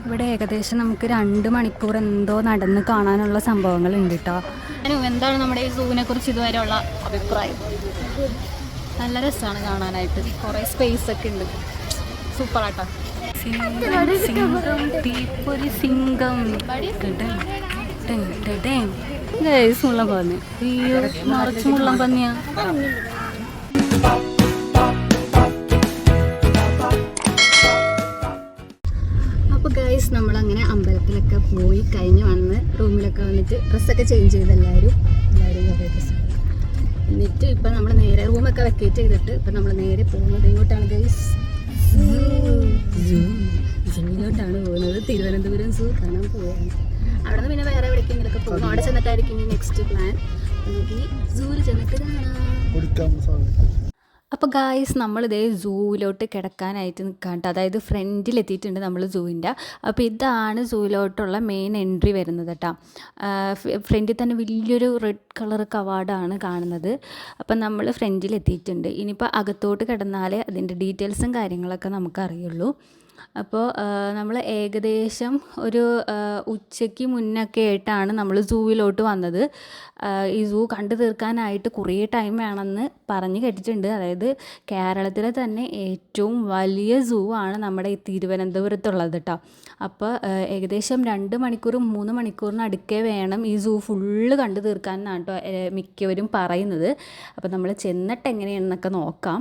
ഇവിടെ ഏകദേശം നമുക്ക് 2 മണിക്കൂർ എന്തോ നടന്ന് കാണാനുള്ള സംഭവങ്ങളുണ്ട് കേട്ടോ. എന്താണ് നമ്മുടെ ഈ സൂവിനെ കുറിച്ച് ഇതുവരെയുള്ള അഭിപ്രായം? നല്ല രസമാണ് കാണാനായിട്ട്, കുറേ സ്പേസ് ഒക്കെ ഉണ്ട്, സൂപ്പറാട്ടോ. സിംഗം മുള്ളം പന്നി, നിറച്ച് മുള്ളം പന്നിയാ. അപ്പോൾ ഗൈസ് നമ്മളങ്ങനെ അമ്പലത്തിലൊക്കെ പോയി കഴിഞ്ഞ് വന്ന് റൂമിലൊക്കെ വന്നിട്ട് ഡ്രസ്സൊക്കെ ചേഞ്ച് ചെയ്ത് എല്ലാവരും കുറേ ഡ്രസ്സ്. എന്നിട്ട് ഇപ്പം നമ്മൾ നേരെ റൂമൊക്കെ വെക്കേറ്റ് ചെയ്തിട്ട് ഇപ്പം നമ്മൾ നേരെ പോകുന്നത് ഇങ്ങോട്ടാണ് ഗൈസ്, സൂയിലോട്ടാണ് പോകുന്നത്. തിരുവനന്തപുരം സൂ കാണാൻ പോവുകയാണ്. അവിടെ നിന്ന് പിന്നെ വേറെ എവിടേക്കെങ്കിലൊക്കെ പോകും. അവിടെ ചെന്നിട്ടായിരിക്കും നെക്സ്റ്റ് പ്ലാൻ. നമുക്ക് സൂവിൽ ചെന്നിട്ട് കാണാം. അപ്പോൾ ഗായ്സ് നമ്മളിതേ സൂവിലോട്ട് കിടക്കാനായിട്ട് നിൽക്കാണ്ട്, അതായത് ഫ്രണ്ടിലെത്തിയിട്ടുണ്ട് നമ്മൾ സൂവിൻ്റെ. അപ്പോൾ ഇതാണ് സൂവിലോട്ടുള്ള മെയിൻ എൻട്രി വരുന്നത് കേട്ടോ. ഫ്രണ്ടിൽ തന്നെ വലിയൊരു റെഡ് കളർ കവാടമാണ് കാണുന്നത്. അപ്പം നമ്മൾ ഫ്രണ്ടിലെത്തിയിട്ടുണ്ട്. ഇനിയിപ്പോൾ അകത്തോട്ട് കിടന്നാലേ അതിൻ്റെ ഡീറ്റെയിൽസും കാര്യങ്ങളൊക്കെ നമുക്കറിയുള്ളൂ. അപ്പോൾ നമ്മൾ ഏകദേശം ഒരു ഉച്ചയ്ക്ക് മുന്നൊക്കെ ആയിട്ടാണ് നമ്മൾ സൂവിലോട്ട് വന്നത്. ഈ സൂ കണ്ടു തീർക്കാനായിട്ട് കുറേ ടൈം വേണമെന്ന് പറഞ്ഞ് കേട്ടിട്ടുണ്ട്. അതായത് കേരളത്തിലെ തന്നെ ഏറ്റവും വലിയ സൂ ആണ് നമ്മുടെ ഈ തിരുവനന്തപുരത്തുള്ളത് കേട്ടോ. അപ്പോൾ ഏകദേശം 2 മണിക്കൂറും 3 മണിക്കൂറിനടുക്കേ വേണം ഈ സൂ ഫുള്ള് കണ്ടു തീർക്കാനാണ് കേട്ടോ മിക്കവരും പറയുന്നത്. അപ്പോൾ നമ്മൾ ചെന്നിട്ട് എങ്ങനെയാണെന്നൊക്കെ നോക്കാം.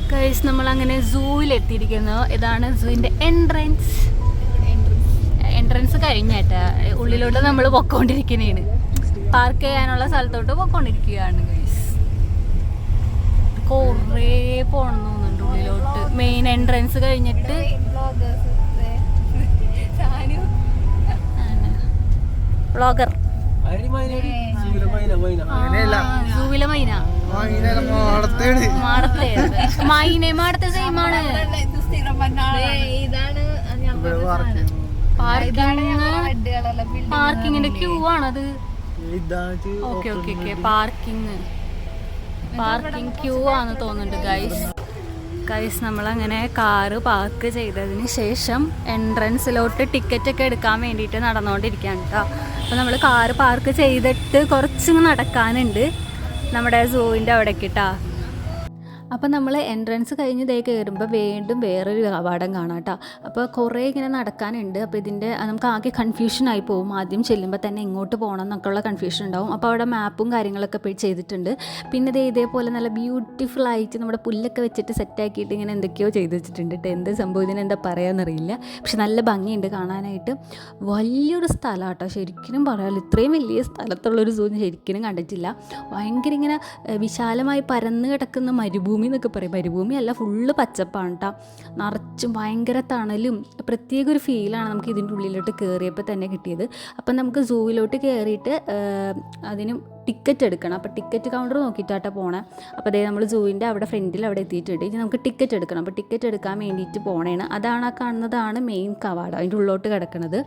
ഗൈസ് നമ്മളങ്ങനെ സൂവിലെത്തിയിരിക്കുന്നു. ഇതാണ് സൂവിൻ്റെ എൻട്രൻസ് കഴിഞ്ഞേട്ടാ. ഉള്ളിലോട്ട് നമ്മൾ പൊക്കോണ്ടിരിക്കുന്നതാണ്, പാർക്ക് ചെയ്യാനുള്ള സ്ഥലത്തോട്ട് പൊക്കോണ്ടിരിക്കുകയാണ് ഗൈസ്. കുറേ പോകണം തോന്നുന്നുണ്ട് ഉള്ളിലോട്ട്. മെയിൻ എൻട്രൻസ് കഴിഞ്ഞിട്ട് വ്ളോഗർ സൂവിലെ മൈന മാടത്തെ സെയിമാണ്. പാർക്കിങ്ങിന്റെ ക്യൂ ആണത്. ഓക്കെ പാർക്കിംഗ് ക്യൂ ആണെന്ന് തോന്നുന്നുണ്ട് ഗൈസ്. നമ്മളങ്ങനെ കാറ് പാർക്ക് ചെയ്തതിന് ശേഷം എൻട്രൻസിലോട്ട് ടിക്കറ്റൊക്കെ എടുക്കാൻ വേണ്ടിയിട്ട് നടന്നുകൊണ്ടിരിക്കുകയാണ് കേട്ടോ. അപ്പോൾ നമ്മൾ കാറ് പാർക്ക് ചെയ്തിട്ട് കുറച്ച് നടക്കാനുണ്ട് നമ്മുടെ സൂവിൻ്റെ അവിടേക്ക് കേട്ടോ. അപ്പോൾ നമ്മൾ എൻട്രൻസ് കഴിഞ്ഞ് ദേ കയറുമ്പോൾ വീണ്ടും വേറൊരു കവാടം കാണാം കേട്ടോ. അപ്പോൾ കുറേ ഇങ്ങനെ നടക്കാനുണ്ട്. അപ്പോൾ ഇതിൻ്റെ നമുക്ക് ആകെ കൺഫ്യൂഷനായി പോകും. ആദ്യം ചെല്ലുമ്പോൾ തന്നെ എങ്ങോട്ട് പോകണം എന്നൊക്കെയുള്ള കൺഫ്യൂഷൻ ഉണ്ടാവും. അപ്പോൾ അവിടെ മാപ്പും കാര്യങ്ങളൊക്കെ പോയി ചെയ്തിട്ടുണ്ട്. പിന്നെ ഇതേപോലെ നല്ല ബ്യൂട്ടിഫുൾ ആയിട്ട് നമ്മുടെ പുല്ലൊക്കെ വെച്ചിട്ട് സെറ്റാക്കിയിട്ട് ഇങ്ങനെ എന്തൊക്കെയോ ചെയ്ത് വെച്ചിട്ടുണ്ട് കേട്ടോ. എന്ത് സംഭവം ഇതിന് എന്താ പറയുകയെന്നറിയില്ല, പക്ഷെ നല്ല ഭംഗിയുണ്ട് കാണാനായിട്ട്. വലിയൊരു സ്ഥലം കേട്ടോ, ശരിക്കും പറയാമല്ലോ. ഇത്രയും വലിയ സ്ഥലത്തുള്ളൊരു സൂ ശരിക്കും കണ്ടിട്ടില്ല. ഭയങ്കര ഇങ്ങനെ വിശാലമായി പരന്ന് കിടക്കുന്ന മരുഭൂമി എന്നൊക്കെ പറയും. മരുഭൂമി അല്ല, ഫുള്ള് പച്ചപ്പാണ് കേട്ടോ. നിറച്ചും ഭയങ്കര തണലും പ്രത്യേക ഒരു ഫീലാണ് നമുക്ക് ഇതിൻ്റെ ഉള്ളിലോട്ട് കയറിയപ്പോൾ തന്നെ കിട്ടിയത്. അപ്പം നമുക്ക് സൂവിലോട്ട് കയറിയിട്ട് അതിന് ടിക്കറ്റ് എടുക്കണം. അപ്പോൾ ടിക്കറ്റ് കൗണ്ടർ നോക്കിയിട്ടാട്ടോ പോണേ. അപ്പോൾ അതേ നമ്മൾ സൂവിൻ്റെ അവിടെ ഫ്രണ്ടിൽ അവിടെ എത്തിയിട്ടുണ്ട്. ഇനി നമുക്ക് ടിക്കറ്റ് എടുക്കണം. അപ്പോൾ ടിക്കറ്റ് എടുക്കാൻ വേണ്ടിയിട്ട് പോണേണ്. അതാണ് ആ കാണുന്നതാണ് മെയിൻ കവാടം, അതിൻ്റെ ഉള്ളിലോട്ട് കിടക്കുന്നത്.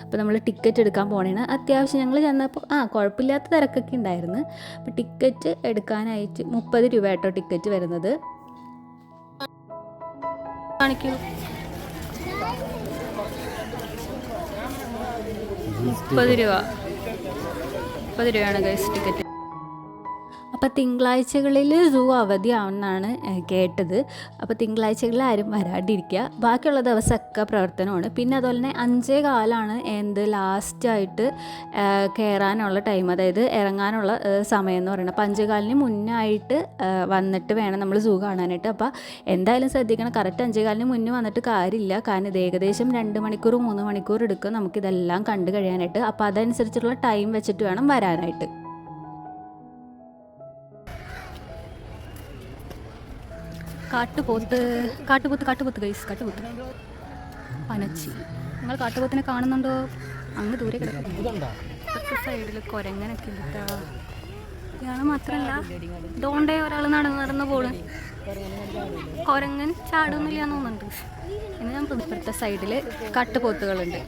അപ്പോൾ നമ്മൾ ടിക്കറ്റ് എടുക്കാൻ പോണേണ്. അത്യാവശ്യം ഞങ്ങൾ ചെന്നപ്പോൾ കുഴപ്പമില്ലാത്ത തിരക്കൊക്കെ ഉണ്ടായിരുന്നു. അപ്പോൾ ടിക്കറ്റ് എടുക്കാനായിട്ട് 30 രൂപ കേട്ടോ ടിക്കറ്റ് വരുന്നത്. കാണിക്കൂ, 30 രൂപയാണ് ഗൈസ് ടിക്കറ്റ്. അപ്പോൾ തിങ്കളാഴ്ചകളിൽ സൂ അവധിയാവുമെന്നാണ് കേട്ടത്. അപ്പോൾ തിങ്കളാഴ്ചകളിൽ ആരും വരാണ്ടിരിക്കുക, ബാക്കിയുള്ള ദിവസമൊക്കെ പ്രവർത്തനമാണ്. പിന്നെ അതുപോലെ തന്നെ 5:15 ലാസ്റ്റായിട്ട് കയറാനുള്ള ടൈം, അതായത് ഇറങ്ങാനുള്ള സമയം എന്ന് പറയുന്നത്. അപ്പോൾ 5:15 മുന്നായിട്ട് വന്നിട്ട് വേണം നമ്മൾ സൂ കാണാനായിട്ട്. അപ്പോൾ എന്തായാലും ശ്രദ്ധിക്കണം, കറക്റ്റ് 5:15 മുന്നേ വന്നിട്ട് കാര്യമില്ല. കാരണം ഇത് ഏകദേശം 2 മണിക്കൂർ 3 മണിക്കൂർ എടുക്കും നമുക്കിതെല്ലാം കണ്ടു കഴിയാനായിട്ട്. അപ്പോൾ അതനുസരിച്ചുള്ള ടൈം വെച്ചിട്ട് വേണം വരാനായിട്ട്. കാട്ടുപോത്ത് ഗൈസ്, കാട്ടുപോത്ത് പനച്ചി. നിങ്ങൾ കാട്ടുപോത്തിനെ കാണുന്നുണ്ടോ? അങ്ങ് ദൂരെ കിടക്കും. സൈഡിൽ കുരങ്ങനൊക്കെ ഉണ്ട്. ഇയാൾ മാത്രമല്ല, ഇതുകൊണ്ടേ ഒരാൾ നടന്ന് പോണ്. കുരങ്ങൻ ചാടുന്നില്ല എന്ന് തോന്നുന്നുണ്ട്. ഇനി ഞാൻ ഇപ്പുറത്തെ സൈഡിൽ കാട്ടുപോത്തുകളുണ്ട്.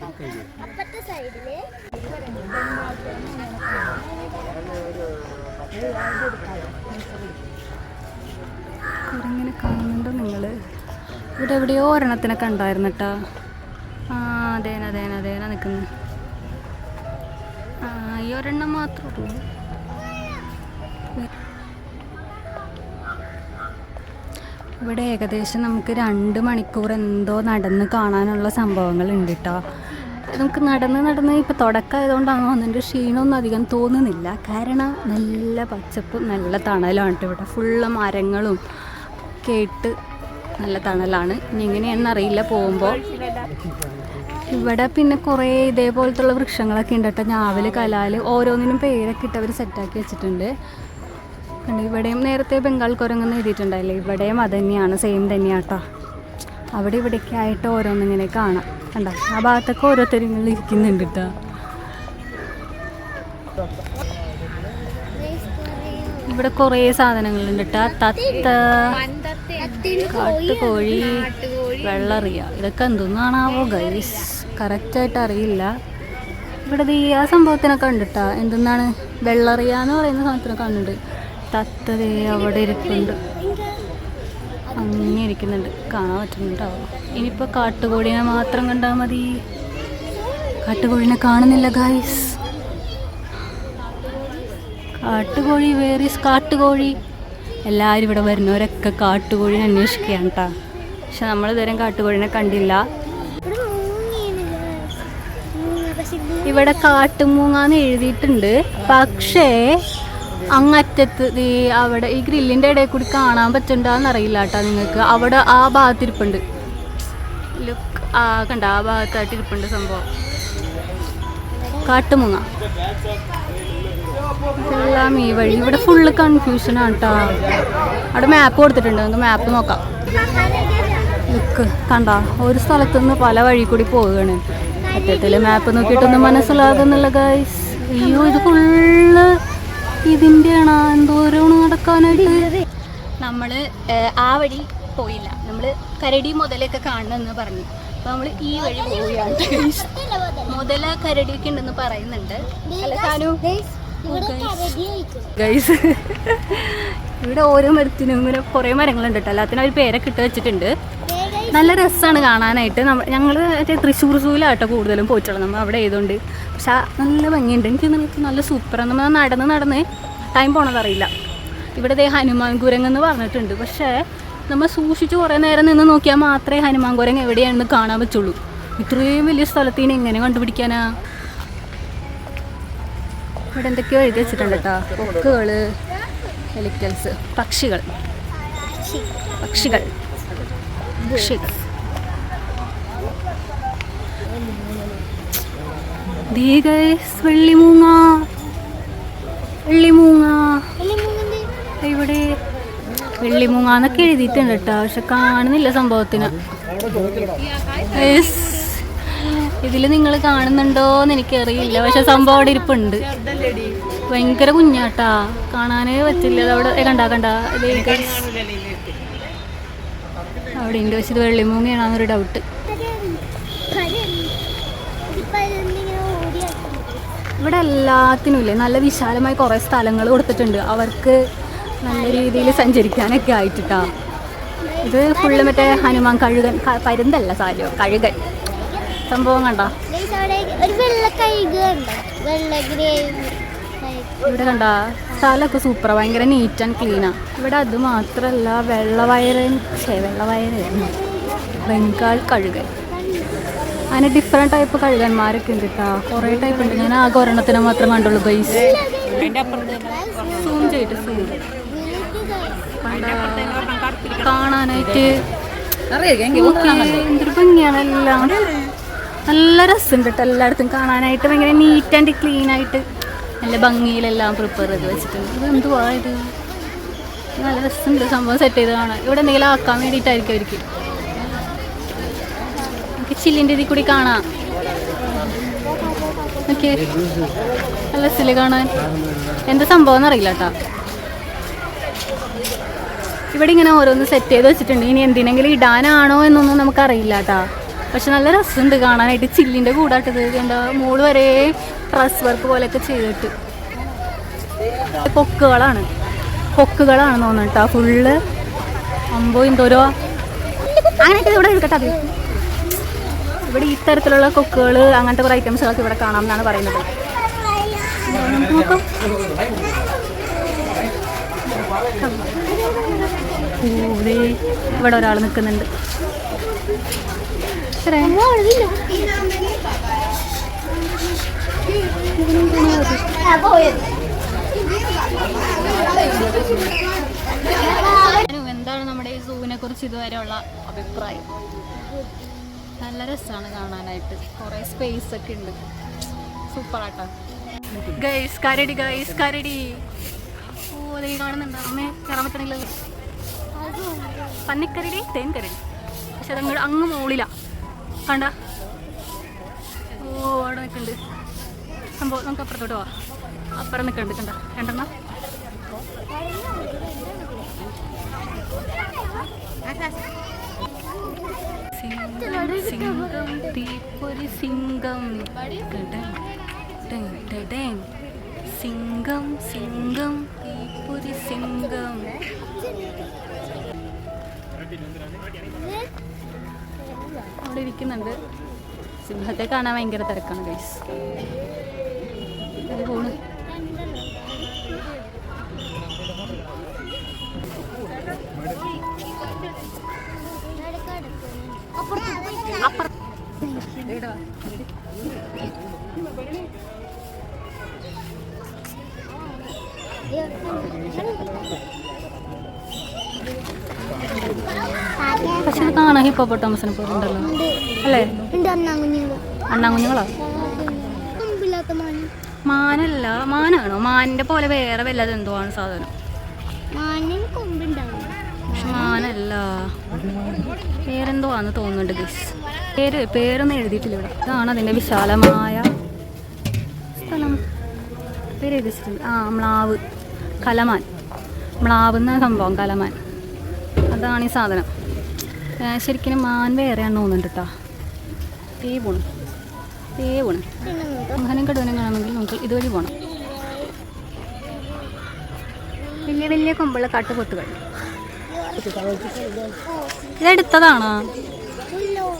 കുരങ്ങനെ കാണുന്നുണ്ടോ നിങ്ങൾ? ഇവിടെ എവിടെയോ ഒരെണ്ണത്തിനെ കണ്ടായിരുന്നു കേട്ടോ. ആ അതേന നിൽക്കുന്നു. ഈ ഒരെണ്ണം മാത്രമേ ഉള്ളൂ. ഇവിടെ ഏകദേശം നമുക്ക് 2 മണിക്കൂർ എന്തോ നടന്ന് കാണാനുള്ള സംഭവങ്ങൾ ഉണ്ട് കേട്ടോ. നമുക്ക് നടന്ന് ഇപ്പോൾ തുടക്കമായതുകൊണ്ടാണ് അതിൻ്റെ ക്ഷീണമൊന്നും അധികം തോന്നുന്നില്ല. കാരണം നല്ല പച്ചപ്പും നല്ല തണലാണ് കേട്ടോ. ഇവിടെ ഫുള്ള് മരങ്ങളും കേട്ട് നല്ല തണലാണ്. ഇനി എങ്ങനെയാണെന്നറിയില്ല പോകുമ്പോൾ. ഇവിടെ പിന്നെ കുറേ ഇതേപോലത്തുള്ള വൃക്ഷങ്ങളൊക്കെ ഉണ്ട് കേട്ടോ. ഞാവല്, കലാല്, ഓരോന്നിനും പേരൊക്കെ ഇട്ട് അവർ സെറ്റാക്കി വെച്ചിട്ടുണ്ട്. കണ്ട് ഇവിടെയും നേരത്തെ ബംഗാൾ കുരങ്ങെന്ന് എഴുതിയിട്ടുണ്ടായില്ലേ, ഇവിടെയും അത് തന്നെയാണ്, സെയിം തന്നെയാണ് കേട്ടോ. അവിടെ ഇവിടേക്ക് ആയിട്ട് ഓരോന്നിങ്ങനെ കാണാം. കണ്ട ആ ഭാഗത്തൊക്കെ ഓരോരുത്തരും ഇരിക്കുന്നുണ്ട് കേട്ടോ. ഇവിടെ കുറേ സാധനങ്ങളുണ്ട് കേട്ടോ. തത്ത, കാട്ടുകോഴി, വെള്ളറിയ, ഇതൊക്കെ എന്തൊന്നാണാവോ ഗൈസ്, കറക്റ്റായിട്ട് അറിയില്ല. ഇവിടെ ആ സംഭവത്തിനൊക്കെ ഉണ്ട് കേട്ടോ. എന്തെന്നാണ് വെള്ളറിയ എന്ന് പറയുന്ന സാധനത്തിനൊക്കെ കണ്ടുണ്ട്. തത്തതേ അവിടെ ഇരിപ്പുണ്ട്, അങ്ങനെ ഇരിക്കുന്നുണ്ട്, കാണാൻ പറ്റുന്നുണ്ടാവും. ഇനിയിപ്പോൾ കാട്ടുകോഴിനെ മാത്രം കണ്ടാൽ മതി. കാട്ടുകോഴിനെ കാണുന്നില്ല ഗൈസ്. കാട്ടുകോഴി, വേർ ഈസ് കാട്ടുകോഴി? എല്ലാവരും ഇവിടെ വരുന്നവരൊക്കെ കാട്ടുകോഴിനെ അന്വേഷിക്കുകയാണ് കേട്ടോ. പക്ഷെ നമ്മളിതുവരെ കാട്ടുകോഴിനെ കണ്ടില്ല. ഇവിടെ കാട്ടുമൂങ്ങാന്ന് എഴുതിയിട്ടുണ്ട്, പക്ഷേ അങ്ങറ്റത്ത് അവിടെ ഈ ഗ്രില്ലിൻ്റെ ഇടയിൽ കൂടി കാണാൻ പറ്റുന്നുണ്ടോയെന്നറിയില്ല കേട്ടോ നിങ്ങൾക്ക്. അവിടെ ആ ഭാഗത്തിരിപ്പുണ്ട്, ലുക്ക്, കണ്ട ആ ഭാഗത്തായിട്ട് ഇരിപ്പുണ്ട് സംഭവം കാട്ടുമൂങ്ങ. എല്ലാം ഈ വഴി ഇവിടെ ഫുള്ള് കൺഫ്യൂഷനാണ് കേട്ടോ. അവിടെ മാപ്പ് കൊടുത്തിട്ടുണ്ട്, നമുക്ക് മാപ്പ് നോക്കാം. ലുക്ക് കണ്ട, ഒരു സ്ഥലത്തുനിന്ന് പല വഴി കൂടി പോവുകയാണ്. മറ്റത്തിൽ മാപ്പ് നോക്കിയിട്ടൊന്നും മനസ്സിലാകുന്നില്ല ഗൈസ്. അയ്യോ, ഇത് ഫുള്ള് ഇതിൻ്റെയാണോ എന്തോരമാണ് നടക്കാനായിട്ട്. നമ്മൾ ആ വഴി പോയില്ല, നമ്മൾ കരടി മുതലൊക്കെ കാണണമെന്ന് പറഞ്ഞു. അപ്പോൾ നമ്മൾ ഈ വഴി പോവുകയാണ്. മുതല കരടിയൊക്കെ ഉണ്ടെന്ന് പറയുന്നുണ്ട്. അല്ല സാനു ഗൈസ്, ഇവിടെ ഓരോ മരത്തിനും ഇങ്ങനെ കുറേ മരങ്ങളുണ്ട് കേട്ടോ. എല്ലാത്തിനും അവർ പേരൊക്കെ ഇട്ട് വെച്ചിട്ടുണ്ട്. നല്ല രസമാണ് കാണാനായിട്ട്. ഞങ്ങൾ മറ്റേ തൃശ്ശൂർ സൂവിലാട്ടോ കൂടുതലും പോയിട്ടുള്ളത്, നമ്മൾ അവിടെ ആയതുകൊണ്ട്. പക്ഷെ നല്ല ഭംഗിയുണ്ട്, എനിക്ക് നല്ല സൂപ്പറാണ്. നമ്മൾ നടന്ന് ടൈം പോണതറിയില്ല. ഇവിടെ ഹനുമാൻ കുരങ്ങെന്ന് പറഞ്ഞിട്ടുണ്ട്. പക്ഷേ നമ്മൾ സൂക്ഷിച്ച് കുറേ നേരം നിന്ന് നോക്കിയാൽ മാത്രമേ ഹനുമാൻ കുരങ്ങ് എവിടെയാണെന്ന് കാണാൻ പറ്റുള്ളൂ. ഇത്രയും വലിയ സ്ഥലത്തിന് എങ്ങനെ കണ്ടുപിടിക്കാനാ? ഇവിടെ എന്തൊക്കെയോ എഴുതി വെച്ചിട്ടുണ്ട് കേട്ടോ. കൊക്കുകൾ, ഹെലിക്കൽസ്, പക്ഷികൾ. വെള്ളിമൂങ്ങ ഇവിടെ വെള്ളിമൂങ്ങന്നൊക്കെ എഴുതിയിട്ടുണ്ട് കേട്ടോ. പക്ഷെ കാണുന്നില്ല സംഭവത്തിന്. ഇതിൽ നിങ്ങൾ കാണുന്നുണ്ടോന്ന് എനിക്കറിയില്ല. പക്ഷെ സംഭവം അവിടെ ഇരിപ്പുണ്ട്. ഭയങ്കര കുഞ്ഞാട്ടാ, കാണാനേ പറ്റില്ല. അതവിടെ കണ്ട അവിടെ ഉണ്ട്. പക്ഷെ ഇത് വെള്ളിമൂങ്ങയാണെന്നൊരു ഡൗട്ട്. ഇവിടെ എല്ലാത്തിനും ഇല്ലേ നല്ല വിശാലമായി കുറേ സ്ഥലങ്ങൾ കൊടുത്തിട്ടുണ്ട് അവർക്ക് നല്ല രീതിയിൽ സഞ്ചരിക്കാനൊക്കെ ആയിട്ടാ. ഇത് ഫുള്ള് മറ്റേ ഹനുമാൻ കഴുകൻ, പരുന്തല്ല സാലോ, കഴുകൻ സംഭവം കണ്ട. ഇവിടെ കണ്ട സ്ഥലമൊക്കെ സൂപ്പറാണ്, ഭയങ്കര നീറ്റ് ആൻഡ് ക്ലീനാണ്. ഇവിടെ അത് മാത്രമല്ല വെള്ളവയറായിരുന്നു ബംഗാൾ കഴുകൻ. അങ്ങനെ ഡിഫറെൻറ്റ് ടൈപ്പ് കഴുകന്മാരൊക്കെ ഉണ്ട് കേട്ടോ. കുറേ ടൈപ്പ് ഉണ്ട്. ഞാൻ ആകെ ഒരെണ്ണത്തിനെ മാത്രം കണ്ടുള്ളൂ ഗൈസ്. സൂം ചെയ്തിട്ട് കാണാനായിട്ട് എന്തൊരു ഭംഗിയാണെല്ലാം. നല്ല രസമുണ്ട് കേട്ടോ. എല്ലായിടത്തും കാണാനായിട്ട് ഭയങ്കര നീറ്റ് ആൻഡ് ക്ലീൻ ആയിട്ട് നല്ല ഭംഗിയിലെല്ലാം പ്രിപ്പയർ ചെയ്ത് വെച്ചിട്ടുണ്ട്. ഇത് എന്തുവാ ഇത്? നല്ല രസമുണ്ട് സംഭവം സെറ്റ് ചെയ്ത് കാണാൻ. ഇവിടെ എന്തെങ്കിലും ആക്കാൻ വേണ്ടിയിട്ടായിരിക്കും അവർക്ക്. നമുക്ക് ചില്ലിൻ്റെ ഇതിൽ കൂടി കാണാം. ഓക്കെ, നല്ല രസമില്ലേ കാണാൻ? എന്താ സംഭവം എന്നറിയില്ല കേട്ടോ. ഇവിടെ ഇങ്ങനെ ഓരോന്ന് സെറ്റ് ചെയ്ത് വെച്ചിട്ടുണ്ട്. ഇനി എന്തിനെങ്കിലും ഇടാനാണോ എന്നൊന്നും നമുക്കറിയില്ല കേട്ടോ. പക്ഷെ നല്ല രസമുണ്ട് കാണാനായിട്ട്. ചില്ലിൻ്റെ കൂടാട്ടത് കണ്ട മോള് വരെ ഡ്രസ് വർക്ക് പോലെയൊക്കെ ചെയ്തിട്ട് കൊക്കുകളാണ് തോന്നുന്നു കേട്ടോ ഫുള്ള്. അമ്പോ എന്തോരോ അങ്ങനെയൊക്കെ ഇവിടെ എടുക്കട്ടെ. അത് ഇവിടെ ഈ തരത്തിലുള്ള കൊക്കുകൾ അങ്ങനത്തെ കുറേ ഐറ്റംസുകളൊക്കെ ഇവിടെ കാണാം എന്നാണ് പറയുന്നത്. നോക്കാം. ഇവിടെ ഒരാൾ നിൽക്കുന്നുണ്ട്. എന്താണ് നമ്മുടെ ഈ സൂവിനെ കുറിച്ച് ഇതുവരെയുള്ള അഭിപ്രായം? നല്ല രസമാണ് കാണാനായിട്ട്. കുറേ സ്പേസ് ഒക്കെ ഉണ്ട്. സൂപ്പറാട്ടോ ഗൈസ്. കരടി. ഓ അതേ കാണുന്നുണ്ടോ? അമ്മേ കയറാൻ പറ്റണില്ല. പന്നിക്കരടി, തേൻകരടി. പക്ഷെ അതങ്ങോട്ട് അങ്ങ് മുകളിലാ കണ്ട. ഓ അവിടെ നിൽക്കുന്നുണ്ട് സംഭവം. നമുക്ക് അപ്പുറത്തോട്ട് പോവാം. അപ്പുറം നിൽക്കുന്നുണ്ട് കണ്ട രണ്ടെണ്ണം. സിംഗം തീപ്പൊരി സിംഗം സിംഗം സിംഗം തീപ്പൊരി സിംഗം. അവിടെ ഇരിക്കുന്നുണ്ട്. സിംഹത്തെ കാണാൻ ഭയങ്കര തിരക്കാണ് ഗൈസ്. പോണ് പക്ഷെ ഇത് കാണാൻ ഹിപ്പോപ്പൊട്ടാമസിനെ പോലെ ഉണ്ടല്ലോ അല്ലേ? അണ്ണാകുഞ്ഞുങ്ങളോ? മാനല്ല. മാനാണോ? മാനിന്റെ പോലെ വേറെ വല്ലതും എന്തോ ആണ് സാധനം. മാനല്ല, പേരെന്തോ ആണെന്ന് തോന്നുന്നുണ്ട് ഗൈസ്. പേരൊന്നും എഴുതിയിട്ടില്ല ഇവിടെ. ഇതാണ് അതിൻ്റെ വിശാലമായ സ്ഥലം. പേര് എഴുതിച്ചിട്ടുണ്ട്. മ്ലാവ്. കലമാൻ. മ്ലാവ് എന്ന സംഭവം കലമാൻ. അതാണ് ഈ സാധനം. ശരിക്കും മാൻ വേറെയാണ് തോന്നുന്നുണ്ട് കേട്ടോ. തേവാണ്. അങ്ങനെ കടുവനെ കാണണമെങ്കിൽ നമുക്ക് ഇതുവഴി പോകണം. വലിയ വലിയ കൊമ്പുള്ള കാട്ടുപോത്തുകൾ. ഇതെടുത്തതാണോ?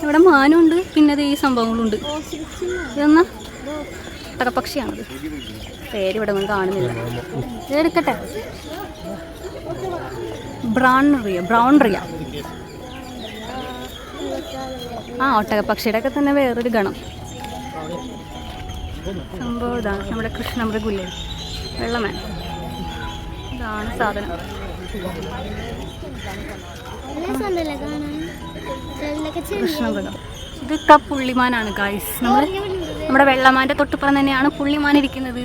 ഇവിടെ മാനുണ്ട്, പിന്നെ ഈ സംഭവങ്ങളുണ്ട്. ഇതൊന്ന് ഒട്ടകപ്പക്ഷിയാണത്. പേരിവിടെ ഒന്നും കാണുന്നില്ല. ഇതെടുക്കട്ടെ. ബ്രൗൺ റിയ. ഒട്ടകപ്പക്ഷിയുടെ ഒക്കെ തന്നെ വേറൊരു ഗണം. സംഭവം ഇതാണ് നമ്മുടെ കൃഷ്ണമൃഗുല്ലേ, വെള്ളമാൻ. ഇതാണ് സാധനം. കൃഷ്ണമൃഗം. ഇതൊക്കെ പുള്ളിമാനാണ് ഗായ്സ്. നമ്മുടെ വെള്ളമാൻ്റെ തൊട്ടുപ്പുറം തന്നെയാണ് പുള്ളിമാൻ ഇരിക്കുന്നത്.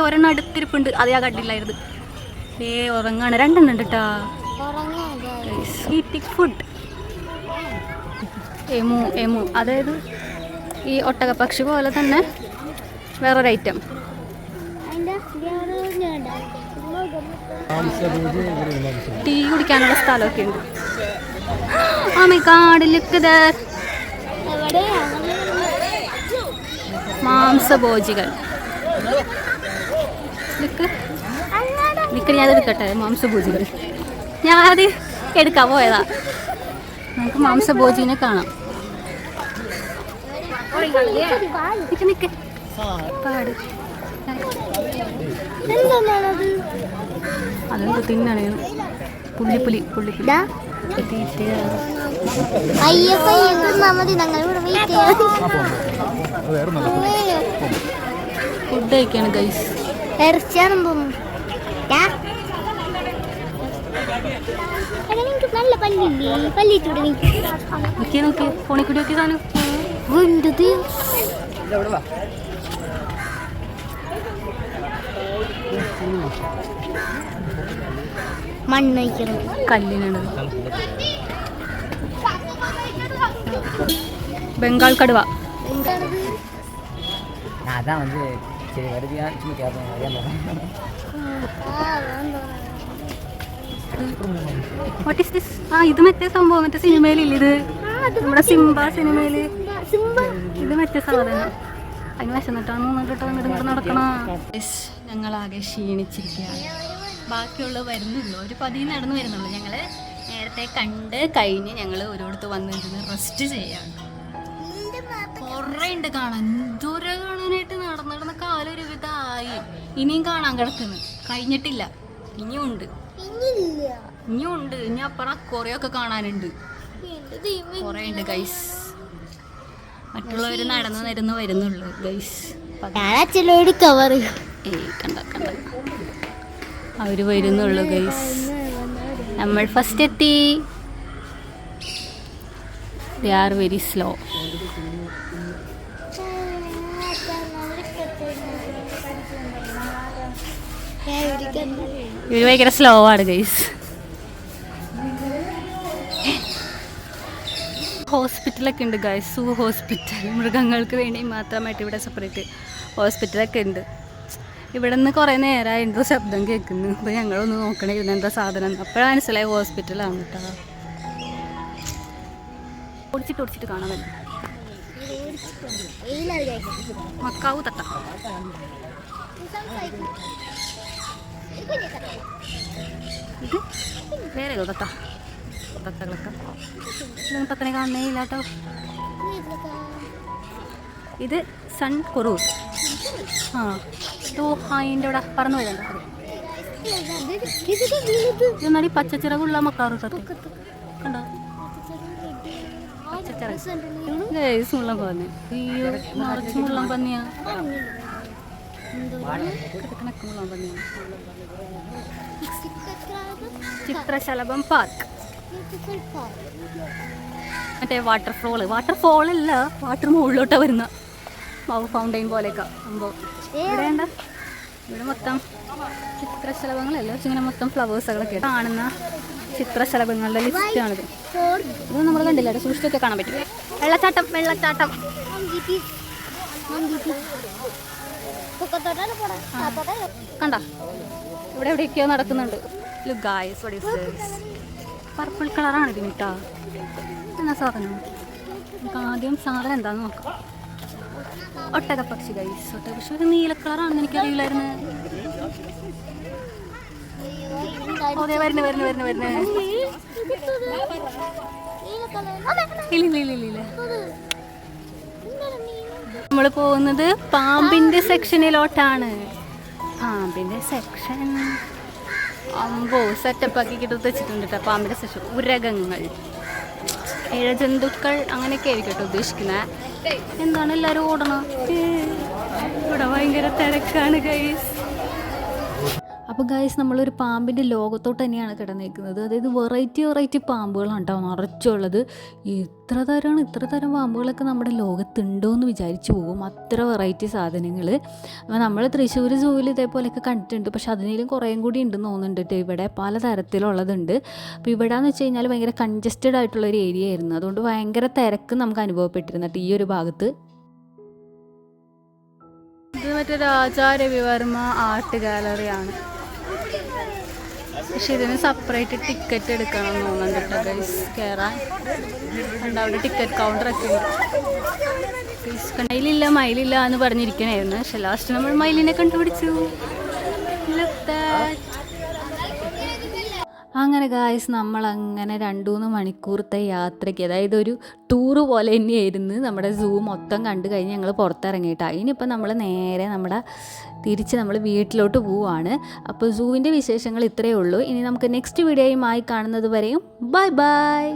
ഒരെണ്ണം അടുത്തിരിപ്പുണ്ട്. അതേ ആ കണ്ടില്ലായിരുന്നു. ഉറങ്ങാണ്. രണ്ടെണ്ണം ഉണ്ട് കേട്ടോ. Eating food. എമു അതായത് ഈ ഒട്ടകപ്പക്ഷി പോലെ തന്നെ വേറൊരു ഐറ്റം. ടീ കുടിക്കാനുള്ള സ്ഥലമൊക്കെ ഉണ്ട്. മാംസഭോജികൾ. ഞാനത് എടുക്കട്ടെ. മാംസഭോജികൾ ഞാനത് എടുക്കാൻ പോയതാ. നമുക്ക് മാംസഭോജിനെ കാണാം. പാട് അതെന്ത് തിന്നാണ്? പുള്ളിപ്പുലി. Food കഴിക്കാണ് guys. ഇറച്ചിയാണെന്ന് തോന്നുന്നു. നല്ല പല്ലിട്ടൂടെ നോക്കി ഫോണിക്കൂടി നോക്കി സാധനം. മണ്ണ് വയ്ക്കണം. കല്ലിനാണ്. ബംഗാൾ കടുവ. What is this? ഇത് മറ്റേ സംഭവം, മറ്റേ സിനിമയിലില്ല ഇത്? നമ്മുടെ സിംബ സിനിമയില് ഇത് മറ്റേ സാധനം. അതിന് വിശന്നിട്ടാണ് ഇങ്ങോട്ട് നടക്കണ. ഞങ്ങളാകെ ക്ഷീണിച്ചിരിക്കുകയാണ്. ബാക്കിയുള്ള വരുന്നുള്ളൂ, ഒരു 10 നടന്നു വരുന്നുള്ളൂ. ഞങ്ങൾ നേരത്തെ കണ്ട് കഴിഞ്ഞ് ഞങ്ങൾ ഒരിടത്ത് വന്നിരുന്ന് റെസ്റ്റ് ചെയ്യാണ്. കുറേ ഉണ്ട് കാണാൻ, ദൂരെ കാണാനായിട്ട് നടന്ന കാലൊരു വിധമായി. ഇനിയും കാണാൻ കിടക്കുന്നു, കഴിഞ്ഞിട്ടില്ല. ഇനിയുണ്ട്, ഇനി അപ്പുറം കുറേയൊക്കെ കാണാനുണ്ട്, കുറേ ഉണ്ട് ഗൈസ്. മറ്റുള്ളവർ നടന്നു വരുന്നുള്ളൂ ഗൈസ്. കണ്ട അവര് വരുന്നുള്ളൂ ഗൈസ്. നമ്മൾ ഫസ്റ്റ് എത്തി. They are very slow. ഇവര് ഭയങ്കര സ്ലോ ആണ് ഗൈസ്. ഹോസ്പിറ്റലൊക്കെ ഉണ്ട് ഗൈസ്, സൂ ഹോസ്പിറ്റൽ. മൃഗങ്ങൾക്ക് വേണ്ടി മാത്രമായിട്ട് ഇവിടെ സെപ്പറേറ്റ് ഹോസ്പിറ്റലൊക്കെ ഉണ്ട്. ഇവിടെ നിന്ന് കുറേ നേരമായി എന്തോ ശബ്ദം കേൾക്കുന്നു. അപ്പോൾ ഞങ്ങളൊന്ന് നോക്കണേ എന്താ സാധനം. അപ്പോഴാണ് മനസ്സിലായി ഹോസ്പിറ്റലാണ് കേട്ടോ. ഓടിച്ചിട്ട് കാണാൻ പറ്റും. മക്കാവു തത്ത, ഇത് വേറെ തത്തകളൊക്കെ തത്തനെ കാണണേ ഇല്ല കേട്ടോ. ഇത് സൺ കുറൂർ. അതിൻ്റെ ഇവിടെ പറന്നു പോയതാണ്. ഇതെന്നാടി പച്ചച്ചിറകുള്ള മക്കാറു തത്ത കണ്ടോ? മുള്ളം പന്നി, നിറച്ച് മുള്ളം പന്നിയാ. ചിത്രശലഭം പാർക്ക്. മറ്റേ വാട്ടർഫോളല്ല, വാട്ടർ മുകളിലോട്ടാ വരുന്ന ഫൗണ്ടൈൻ പോലെയൊക്കെ സംഭവം. ഇവിടെ മൊത്തം ചിത്രശലഭങ്ങളല്ല, ഇങ്ങനെ മൊത്തം ഫ്ലവേഴ്സുകളൊക്കെ കാണുന്ന ചിത്രശലഭങ്ങളുടെ ലിസ്റ്റാണിത്. ഇത് നമ്മൾ കണ്ടില്ല, സൂക്ഷിച്ചൊക്കെ കാണാൻ പറ്റും. വെള്ളച്ചാട്ടം കണ്ട, ഇവിടെ എവിടെയൊക്കെയോ നടക്കുന്നുണ്ട്. പർപ്പിൾ കളറാണ് ഇതിന് കേട്ടോ. എന്നാ സാധനം, നമുക്ക് ആദ്യം സാധനം എന്താന്ന് നോക്കാം. ഒട്ടകപ്പക്ഷി ഗൈസ്, ഒട്ടകപ്പക്ഷി ഒരു നീല കളറാണെന്ന് എനിക്കറിയില്ലായിരുന്നു. ഇല്ല. നമ്മൾ പോകുന്നത് പാമ്പിന്റെ സെക്ഷനിലോട്ടാണ്. പാമ്പിന്റെ സെക്ഷൻ അമ്പോ സെറ്റപ്പ് ആക്കി കിട്ടത്ത് വെച്ചിട്ടുണ്ട് കേട്ടോ. പാമ്പിന്റെ സെക്ഷൻ ഉരകങ്ങൾ, ഇഴജന്തുക്കൾ അങ്ങനെയൊക്കെ ആയിരിക്കും കേട്ടോ ഉദ്ദേശിക്കുന്നത്. എന്താണ് എല്ലാവരും ഓടണം? ഇവിടെ ഭയങ്കര തിരക്കാണ് ഗൈസ്. അപ്പോൾ ഗൈസ് നമ്മളൊരു പാമ്പിൻ്റെ ലോകത്തോട്ട് തന്നെയാണ് കിടന്നേക്കുന്നത്. അതായത് വെറൈറ്റി പാമ്പുകളാണ് കേട്ടോ നിറച്ചുള്ളത്. ഇത്ര തരം പാമ്പുകളൊക്കെ നമ്മുടെ ലോകത്തുണ്ടോ എന്ന് വിചാരിച്ചു പോകും, അത്ര വെറൈറ്റി സാധനങ്ങൾ. അപ്പോൾ നമ്മൾ തൃശ്ശൂർ സൂവിൽ ഇതേപോലെയൊക്കെ കണ്ടിട്ടുണ്ട്, പക്ഷെ അതിനേലും കുറേയും കൂടി ഉണ്ടെന്ന് തോന്നുന്നുണ്ട് കേട്ടോ. ഇവിടെ പലതരത്തിലുള്ളതുണ്ട്. അപ്പോൾ ഇവിടെ എന്ന് വെച്ച് കഴിഞ്ഞാൽ ഭയങ്കര കൺജസ്റ്റഡ് ആയിട്ടുള്ളൊരു ഏരിയ ആയിരുന്നു, അതുകൊണ്ട് ഭയങ്കര തിരക്ക് നമുക്ക് അനുഭവപ്പെട്ടിരുന്നിട്ട് ഈ ഒരു ഭാഗത്ത്. ഇത് മറ്റേ രാജാ രവിവർമ്മ ആർട്ട് ഗാലറിയാണ്, പക്ഷെ ഇതിന് സെപ്പറേറ്റ് ടിക്കറ്റ് എടുക്കണം എന്ന് തോന്നുന്നുണ്ട് കേട്ടോ ഗൈസ് കയറാൻ. കണ്ട അവിടെ ടിക്കറ്റ് കൗണ്ടറൊക്കെ ഉണ്ട് ഗൈസ്. കണ്ടയിലില്ല മയിലില്ല എന്ന് പറഞ്ഞിരിക്കണായിരുന്നു, പക്ഷെ ലാസ്റ്റ് നമ്മൾ മയിലിനെ കണ്ടുപിടിച്ചു. അങ്ങനെ ഗായ്സ് നമ്മളങ്ങനെ 2-3 മണിക്കൂറത്തെ യാത്രയ്ക്ക്, അതായത് ഒരു ടൂറ് പോലെ തന്നെയായിരുന്നു. നമ്മുടെ സൂ മൊത്തം കണ്ടു കഴിഞ്ഞ് ഞങ്ങൾ പുറത്തിറങ്ങിയിട്ടാണ്. ഇനിയിപ്പോൾ നമ്മൾ നേരെ തിരിച്ച് നമ്മൾ വീട്ടിലോട്ട് പോവുകയാണ്. അപ്പോൾ സൂവിൻ്റെ വിശേഷങ്ങൾ ഇത്രയേ ഉള്ളൂ. ഇനി നമുക്ക് നെക്സ്റ്റ് വീഡിയോയുമായി കാണുന്നത് വരെയും ബൈ.